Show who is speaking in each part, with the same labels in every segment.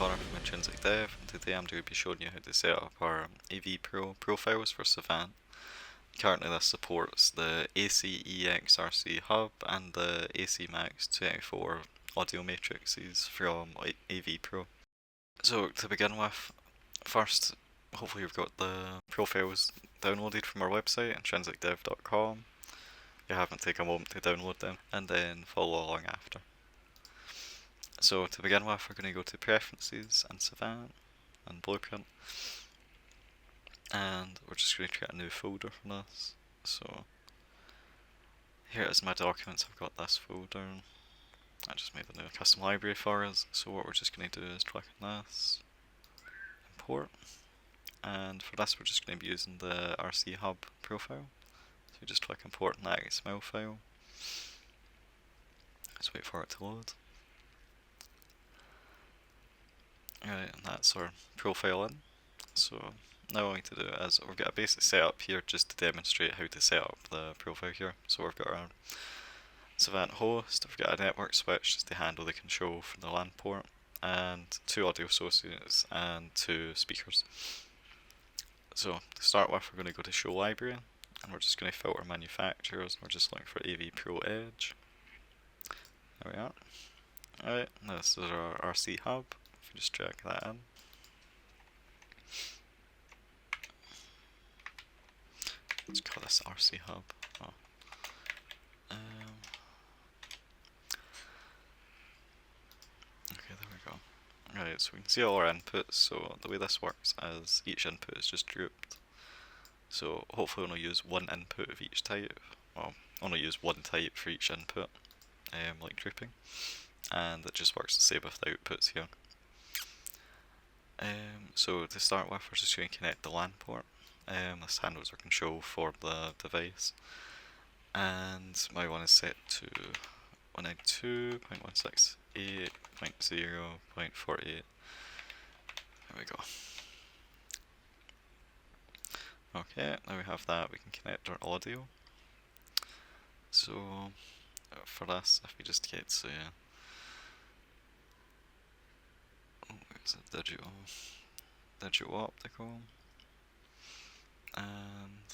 Speaker 1: Connor from Intrinsic Dev, and today I'm going to be showing you how to set up our AV Pro profiles for Savant. Currently this supports the AC-AEX-RC-HUB and the AC-MAX-24 audio matrices from AV Pro. So to begin with, first, hopefully you've got the profiles downloaded from our website, intrinsicdev.com. If you haven't, take a moment to download them, and then follow along after. So to begin with, we're going to go to Preferences and Savant and Blueprint, and we're just going to create a new folder from this. So here is my documents. I've got this folder. I just made a new custom library for us. So what we're just going to do is click on this, import, and for this we're just going to be using the RC-HUB profile. So you just click import an XML file. Just wait for it to load. Right, and that's our profile in. So now what we need to do is we've got a basic setup here just to demonstrate how to set up the profile here. So we've got our Savant host, we've got a network switch just to handle the control from the LAN port, and 2 audio sources and 2 speakers. So to start with, we're going to go to show library, and we're just going to filter manufacturers. We're just looking for AV Pro Edge. There we are. Alright, this is our RC hub. If you just drag that in. Let's call this RC hub. Oh. Okay, there we go. Right, so we can see all our inputs. So the way this works is each input is just grouped. So hopefully only use one input of each type. Well, only use one type for each input, like grouping. And it just works the same with the outputs here. So to start with, we're just going to connect the LAN port. This handles our control for the device, and my one is set to 192.168.0.48. There we go. Okay, now we have that, we can connect our audio. So for this, if we just get to where's it, digital optical, and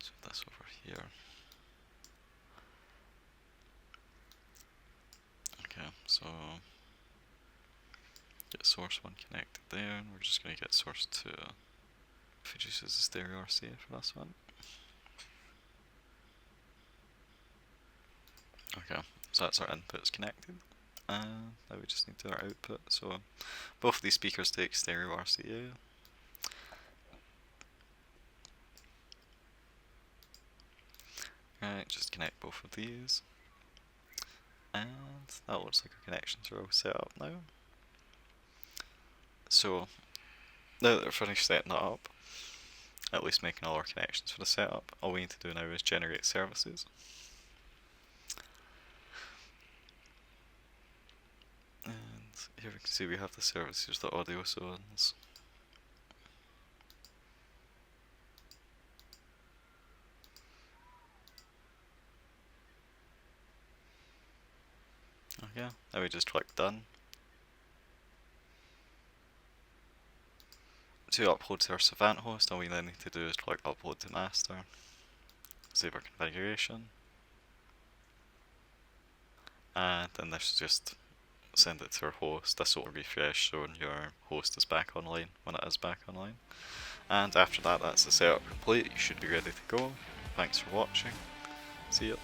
Speaker 1: so this over here. Okay, so get source 1 connected there, and we're just going to get source 2. If we just use the stereo RCA for this one. Okay, so that's our inputs connected. And now we just need to do our output. So both of these speakers take stereo RCA. Right, just connect both of these. And that looks like our connections are all set up now. So now that we're finished setting that up, at least making all our connections for the setup, all we need to do now is generate services. And here we can see we have the services, the audio zones. Okay, now we just click done. To upload to our Savant host, all we then need to do is click upload to master, save our configuration, and then this just send it to our host. This will refresh showing your host is back online when it is back online. And after that, that's the setup complete. You should be ready to go. Thanks for watching. See ya.